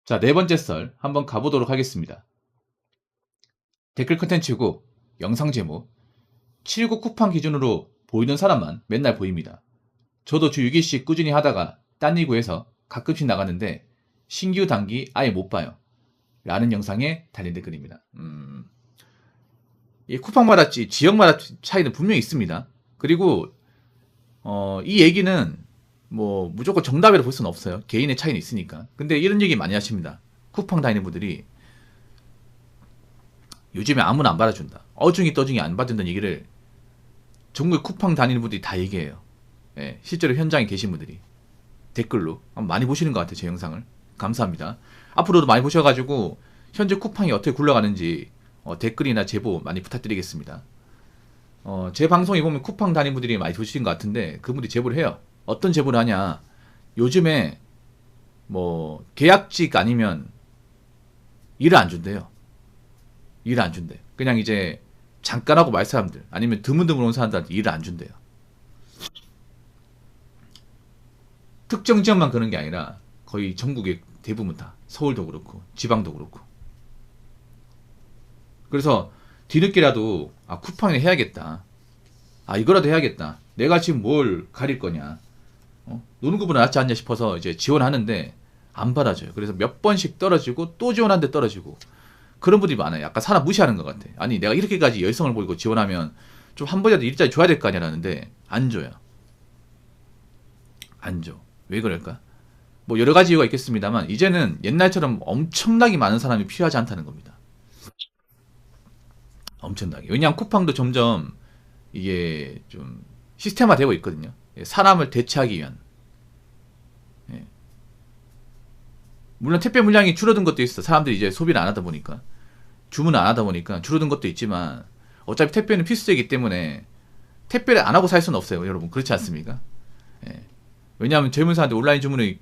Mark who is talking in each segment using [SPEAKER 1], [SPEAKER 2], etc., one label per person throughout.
[SPEAKER 1] 자, 네 번째 썰 한번 가보도록 하겠습니다. 댓글 컨텐츠고 영상 제목 719 쿠팡 기준으로 보이는 사람만 맨날 보입니다. 저도 주 6일씩 꾸준히 하다가 딴 이구에서 가끔씩 나가는데 신규 단기 아예 못 봐요. 라는 영상에 달린 댓글입니다. 이 쿠팡마다 지역마다 차이는 분명히 있습니다. 그리고 이 얘기는 뭐 무조건 정답이라 볼 수는 없어요. 개인의 차이는 있으니까. 근데 이런 얘기 많이 하십니다. 쿠팡 다니는 분들이 요즘에 아무나 안 받아준다. 어중이 떠중이 안 받는다는 얘기를 전국에 쿠팡 다니는 분들이 다 얘기해요. 예, 실제로 현장에 계신 분들이 댓글로 많이 보시는 것 같아요. 제 영상을. 감사합니다. 앞으로도 많이 보셔가지고 현재 쿠팡이 어떻게 굴러가는지 댓글이나 제보 많이 부탁드리겠습니다. 제 방송에 보면 쿠팡 다니는 분들이 많이 보시는 것 같은데 그분들이 제보를 해요. 어떤 제보를 하냐. 요즘에 뭐 계약직 아니면 일을 안 준대요. 일을 안 준대. 그냥 이제 잠깐 하고 말 사람들 아니면 드문드문 온 사람들한테 일을 안 준대요. 특정 지역만 그런 게 아니라 거의 전국의 대부분 다 서울도 그렇고 지방도 그렇고. 그래서 뒤늦게라도 쿠팡에 해야겠다. 이거라도 해야겠다. 내가 지금 뭘 가릴 거냐. 노는 것보다 낫지 않냐 싶어서 이제 지원하는데 안 받아줘요. 그래서 몇 번씩 떨어지고 또 지원하는데 떨어지고 그런 분들이 많아요. 약간 사람 무시하는 것 같아. 아니 내가 이렇게까지 열성을 보이고 지원하면 좀 한 번이라도 일자리 줘야 될 거 아니라는데 안 줘요. 안 줘. 왜 그럴까? 뭐 여러 가지 이유가 있겠습니다만 이제는 옛날처럼 엄청나게 많은 사람이 필요하지 않다는 겁니다. 엄청나게. 왜냐하면 쿠팡도 점점 이게 좀 시스템화되고 있거든요. 사람을 대체하기 위한. 예. 물론 택배 물량이 줄어든 것도 있어. 사람들이 이제 소비를 안 하다 보니까. 주문을 안 하다 보니까 줄어든 것도 있지만 어차피 택배는 필수이기 때문에 택배를 안 하고 살 수는 없어요. 여러분. 그렇지 않습니까? 예. 왜냐하면 젊은 사람들 온라인 주문을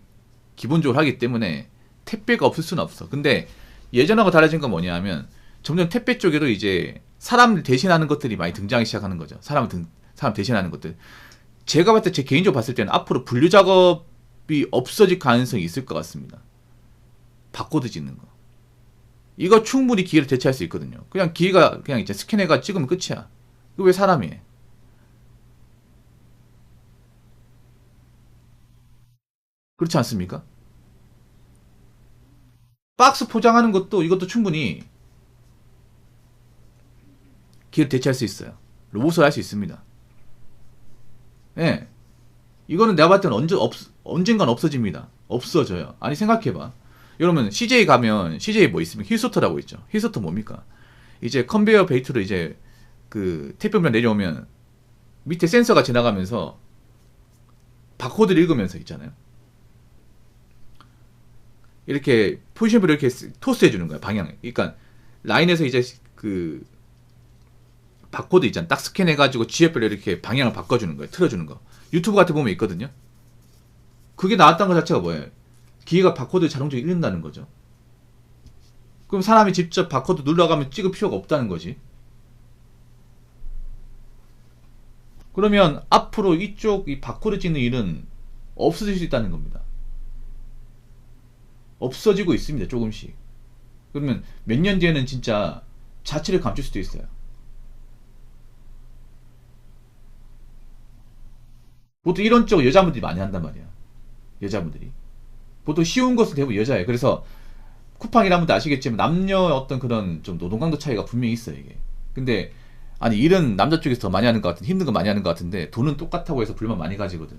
[SPEAKER 1] 기본적으로 하기 때문에 택배가 없을 수는 없어. 근데 예전하고 달라진 건 뭐냐 하면 점점 택배 쪽에도 이제 사람을 대신하는 것들이 많이 등장하기 시작하는 거죠. 사람 대신하는 것들. 제가 봤을 때 제 개인적으로 봤을 때는 앞으로 분류 작업이 없어질 가능성이 있을 것 같습니다. 바코드 짓는 거. 이거 충분히 기계를 대체할 수 있거든요. 그냥 기계가 그냥 이제 스캔해가 찍으면 끝이야. 이거 왜 사람이 해? 그렇지 않습니까? 박스 포장하는 것도 이것도 충분히 기계를 대체할 수 있어요. 로봇을 할 수 있습니다. 예. 이거는 내가 봤을 때는 언젠간 없어집니다. 없어져요. 아니 생각해봐. 여러분 CJ 가면 CJ 뭐 있으면 힐소터라고 있죠. 힐소터 뭡니까? 이제 컨베이어 벨트로 이제 그 택배물 내려오면 밑에 센서가 지나가면서 바코드를 읽으면서 있잖아요. 이렇게 포지션별로 이렇게 토스해 주는 거야 방향. 그러니까 라인에서 이제 그 바코드 있잖아. 딱 스캔해가지고 지역별로 이렇게 방향을 바꿔주는 거예요. 틀어주는 거. 유튜브 같은 거 보면 있거든요. 그게 나왔다는 것 자체가 뭐예요? 기계가 바코드 자동적으로 읽는다는 거죠. 그럼 사람이 직접 바코드 눌러가면 찍을 필요가 없다는 거지. 그러면 앞으로 이쪽 이 바코드 찍는 일은 없어질 수 있다는 겁니다. 없어지고 있습니다. 조금씩. 그러면 몇 년 뒤에는 진짜 자취를 감출 수도 있어요. 보통 이런 쪽 여자분들이 많이 한단 말이야. 여자분들이. 보통 쉬운 것은 대부분 여자예요. 그래서 쿠팡이라는 분도 아시겠지만 남녀 어떤 그런 좀 노동 강도 차이가 분명히 있어요. 이게. 근데 아니 일은 남자 쪽에서 더 많이 하는 것 같은 힘든 거 많이 하는 것 같은데 돈은 똑같다고 해서 불만 많이 가지거든.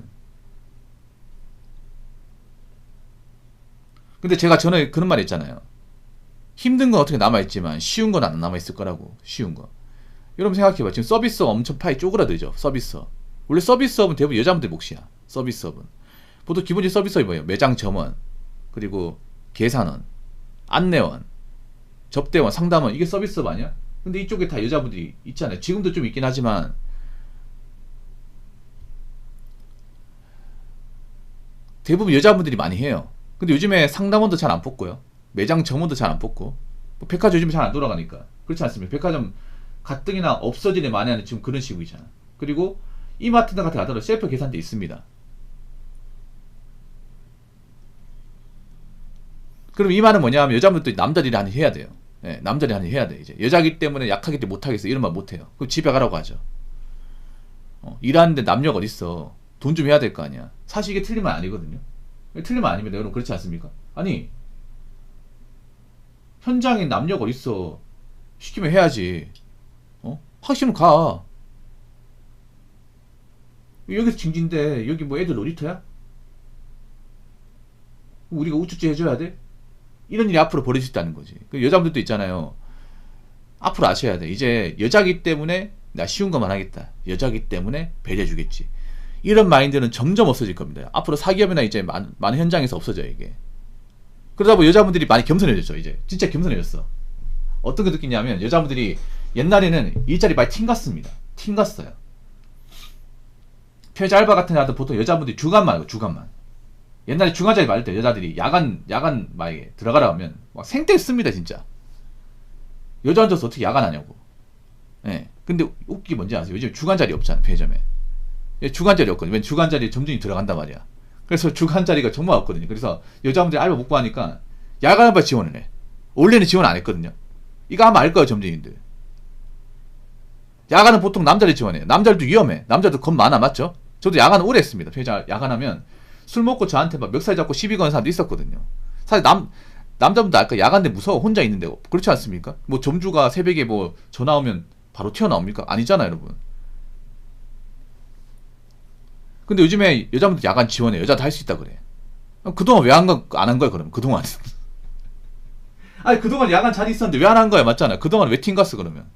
[SPEAKER 1] 근데 제가 전에 그런 말 했잖아요. 힘든 건 어떻게 남아있지만 쉬운 건 안 남아있을 거라고. 쉬운 거. 여러분 생각해봐. 지금 서비스업 엄청 파이 쪼그라들죠. 서비스업. 원래 서비스업은 대부분 여자분들 몫이야. 서비스업은. 보통 기본적인 서비스업이 뭐예요? 매장 점원, 그리고 계산원, 안내원, 접대원, 상담원. 이게 서비스업 아니야? 근데 이쪽에 다 여자분들이 있잖아요. 지금도 좀 있긴 하지만 대부분 여자분들이 많이 해요. 근데 요즘에 상담원도 잘 안 뽑고요. 매장 점원도 잘 안 뽑고. 뭐 백화점 요즘에 잘 안 돌아가니까. 그렇지 않습니까? 백화점 가뜩이나 없어지네 많이 하는 지금 그런 시국이잖아. 그리고 이마트 같은 데 가더라도 셀프 계산대 있습니다. 그럼 이 말은 뭐냐 하면 여자분들도 남자들이 하는 일 해야 돼요. 예, 남자들이 하는 일 해야 돼. 이제 여자기 때문에 약하기 때문에 못하겠어. 이런 말 못해요. 그럼 집에 가라고 하죠. 일하는데 남녀가 어딨어. 돈 좀 해야 될 거 아니야. 사실 이게 틀린 말 아니거든요. 틀린 말 아닙니다. 여러분 그렇지 않습니까? 아니 현장에 남녀가 어딨어. 시키면 해야지. 하기 싫으면 가. 여기서 징진데 여기 뭐 애들 놀이터야? 우리가 우쭈쭈 해줘야 돼? 이런 일이 앞으로 벌어질 수 있다는 거지. 그 여자분들도 있잖아요. 앞으로 아셔야 돼. 이제 여자기 때문에 나 쉬운 것만 하겠다. 여자기 때문에 배려해주겠지. 이런 마인드는 점점 없어질 겁니다. 앞으로 사기업이나 이제 많은 현장에서 없어져요, 이게. 그러다 보면 여자분들이 많이 겸손해졌죠, 이제. 진짜 겸손해졌어. 어떤 거 느끼냐면, 여자분들이 옛날에는 일자리 많이 튕갔습니다. 튕갔어요. 폐자 알바 같은 데도 보통 여자분들이 주간만 하고, 주간만. 옛날에 주간자리 많을 때 여자들이 야간 만약에 들어가라 하면, 막 생떼 씁니다, 진짜. 여자 앉아서 어떻게 야간하냐고. 예. 근데 웃기 뭔지 아세요? 요즘 주간자리 없잖아, 편의점에. 주간자리 없거든요. 왜 주간자리에 점주이 들어간단 말이야. 그래서 주간자리가 정말 없거든요. 그래서 여자분들이 알바 못 구하니까 야간 알바 지원을 해. 원래는 지원 안 했거든요. 이거 아마 알 거예요, 점주인들. 야간은 보통 남자들이 지원해요. 남자들도 위험해. 남자도 겁 많아, 맞죠? 저도 야간 오래 했습니다. 편의점 야간하면 술 먹고 저한테 막 멱살 잡고 시비 거는 사람도 있었거든요. 사실 남자분도 알까? 야간데 무서워. 혼자 있는데. 그렇지 않습니까? 뭐 점주가 새벽에 뭐 전화 오면 바로 튀어나옵니까? 아니잖아요, 여러분. 근데 요즘에 여자분들 야간 지원해. 여자도 할 수 있다 그래. 그동안 왜 안 한 거야, 그러면? 그동안. 아니, 그동안 야간 자리 있었는데 왜 안 한 거야? 맞잖아. 그동안 왜 튕갔어, 그러면?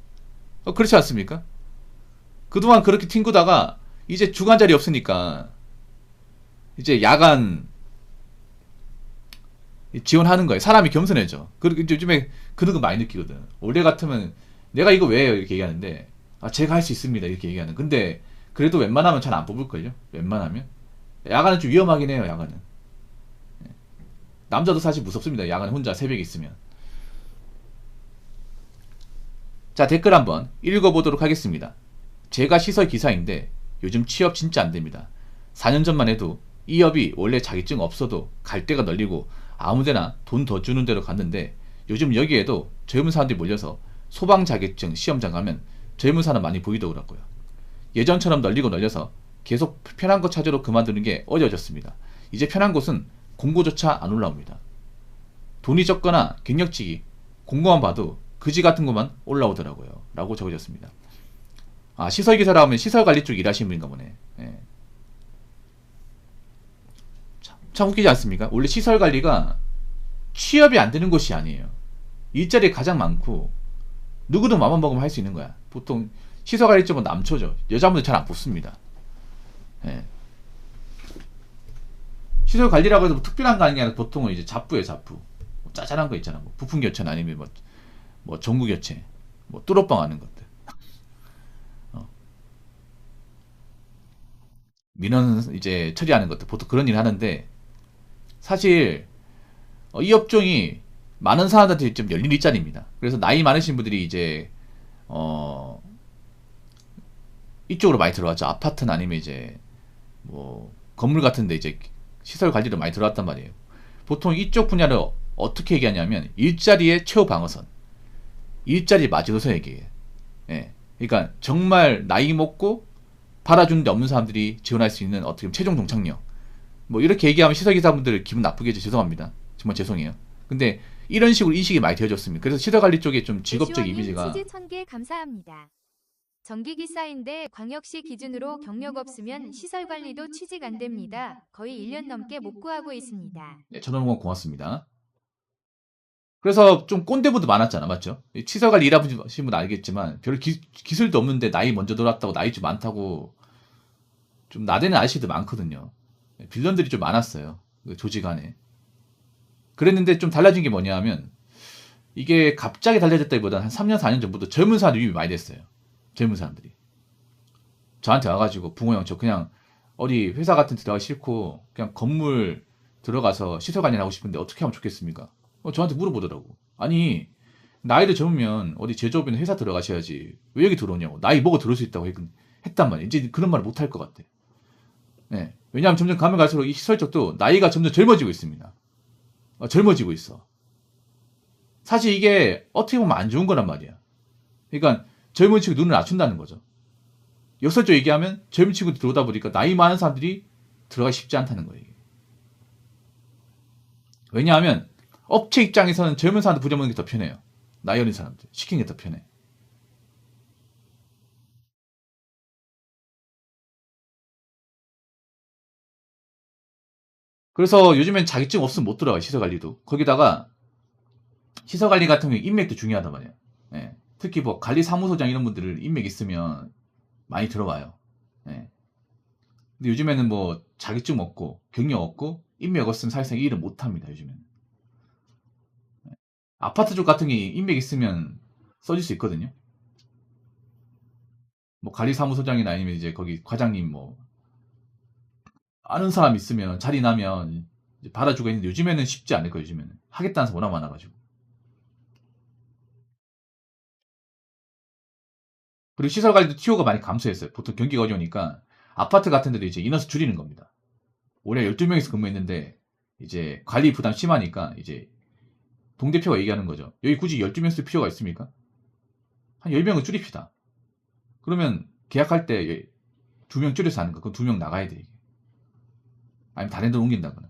[SPEAKER 1] 그렇지 않습니까? 그동안 그렇게 튕구다가 이제 주간 자리 없으니까 이제 야간 지원하는 거예요. 사람이 겸손해져. 그리고 요즘에 그런 거 많이 느끼거든. 원래 같으면 내가 이거 왜 해요? 이렇게 얘기하는데, 제가 할 수 있습니다. 이렇게 얘기하는. 근데 그래도 웬만하면 잘 안 뽑을걸요? 웬만하면. 야간은 좀 위험하긴 해요, 야간은. 남자도 사실 무섭습니다. 야간에 혼자 새벽에 있으면. 자, 댓글 한번 읽어보도록 하겠습니다. 제가 시설 기사인데 요즘 취업 진짜 안 됩니다. 4년 전만 해도 이 업이 원래 자격증 없어도 갈 데가 널리고 아무데나 돈 더 주는 데로 갔는데 요즘 여기에도 젊은 사람들이 몰려서 소방 자격증 시험장 가면 젊은 사람 많이 보이더라고요. 예전처럼 널리고 널려서 계속 편한 거 찾으러 그만두는 게 어려워졌습니다. 이제 편한 곳은 공고조차 안 올라옵니다. 돈이 적거나 경력직이 공고만 봐도 그지 같은 것만 올라오더라고요. 라고 적어졌습니다. 시설기사라 하면 시설관리 쪽 일하시는 분인가 보네. 예. 참 웃기지 않습니까? 원래 시설관리가 취업이 안 되는 곳이 아니에요. 일자리 가장 많고 누구든 마음만 먹으면 할 수 있는 거야. 보통 시설관리 쪽은 남초죠. 여자분들 잘 안 뽑습니다. 예. 시설관리라고 해서 뭐 특별한 거 아닌 게 아니라 보통은 이제 잡부예요, 잡부. 뭐 짜잘한 거 있잖아. 뭐 부품 교체나 아니면 뭐 전구 교체, 뭐 뚫어뻥 하는 것들. 민원 이제 처리하는 것들 보통 그런 일 하는데 사실 이 업종이 많은 사람들한테 좀 열린 일자리입니다. 그래서 나이 많으신 분들이 이제 이쪽으로 많이 들어왔죠. 아파트나 아니면 이제 뭐 건물 같은데 이제 시설 관리로 많이 들어왔단 말이에요. 보통 이쪽 분야를 어떻게 얘기하냐면 일자리의 최후 방어선, 일자리 마지노선 얘기해요. 예. 그러니까 정말 나이 먹고 받아주는 데 없는 사람들이 지원할 수 있는 어떻게 보면 최종 동착역. 뭐 이렇게 얘기하면 시설기사분들 기분 나쁘게 해서 죄송합니다. 정말 죄송해요. 근데 이런 식으로 인식이 많이 되어졌습니다. 그래서 시설관리 쪽에 좀 직업적 이미지가.
[SPEAKER 2] 치즈 1000개 감사합니다. 전기기사인데 광역시 기준으로 경력 없으면 시설관리도 취직 안 됩니다. 거의 1년 넘게 못 구하고 있습니다.
[SPEAKER 1] 네, 전원원 고맙습니다. 그래서 좀 꼰대분도 많았잖아, 맞죠? 시설관리 일하시는 분 알겠지만 별 기술도 없는데 나이 먼저 들어왔다고 나이 좀 많다고 좀 나대는 아저씨도 많거든요. 빌런들이 좀 많았어요, 조직 안에. 그랬는데 좀 달라진 게 뭐냐 하면 이게 갑자기 달라졌다기보다는 한 3년 4년 전부터 젊은 사람 유입이 많이 됐어요. 젊은 사람들이 저한테 와가지고 붕어 형 저 그냥 어디 회사 같은 데 들어가기 싫고 그냥 건물 들어가서 시설 관리하고 싶은데 어떻게 하면 좋겠습니까? 저한테 물어보더라고. 아니 나이를 젊으면 어디 제조업이나 회사 들어가셔야지 왜 여기 들어오냐고. 나이 먹어 들어올 수 있다고 했단 말이야. 이제 그런 말을 못 할 것 같아. 네. 왜냐하면 점점 가면 갈수록 이 시설 쪽도 나이가 점점 젊어지고 있습니다. 젊어지고 있어. 사실 이게 어떻게 보면 안 좋은 거란 말이야. 그러니까 젊은 친구 눈을 낮춘다는 거죠. 역설적으로 얘기하면 젊은 친구들이 들어오다 보니까 나이 많은 사람들이 들어가기 쉽지 않다는 거예요. 왜냐하면 업체 입장에서는 젊은 사람들 부려먹는 게 더 편해요. 나이 어린 사람들 시키는 게 더 편해. 그래서 요즘엔 자격증 없으면 못 들어가요. 시설관리도. 거기다가 시설관리 같은 경우에 인맥도 중요하단 말이에요. 예. 특히 뭐 관리사무소장 이런 분들 인맥 있으면 많이 들어와요. 예. 근데 요즘에는 뭐 자격증 없고 경력 없고 인맥 없으면 사실상 이 일을 못 합니다. 요즘에는. 아파트 쪽 같은 게 인맥 있으면 써질 수 있거든요. 뭐 관리사무소장이나 아니면 이제 거기 과장님 뭐 아는 사람 있으면 자리 나면 이제 받아주고 있는데 요즘에는 쉽지 않을 거예요. 요즘에는 하겠다는 사람 워낙 많아가지고. 그리고 시설 관리도 티오가 많이 감소했어요. 보통 경기가 어려우니까 아파트 같은 데도 이제 인원수 줄이는 겁니다. 올해 12명이서 근무했는데 이제 관리 부담 심하니까 이제 동대표가 얘기하는 거죠. 여기 굳이 12명 쓸 필요가 있습니까? 한 10명은 줄입시다. 그러면 계약할 때 2명 줄여서 하는 거. 그럼 2명 나가야 돼. 이게. 아니면 다른 데로 옮긴다거나.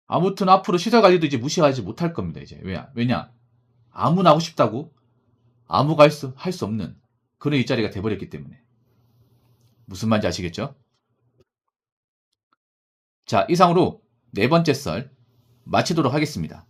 [SPEAKER 1] 아무튼 앞으로 시설 관리도 이제 무시하지 못할 겁니다. 이제 왜냐? 아무나 하고 싶다고 아무가 할 수 없는 그런 일자리가 돼버렸기 때문에. 무슨 말인지 아시겠죠? 자, 이상으로 네 번째 썰 마치도록 하겠습니다.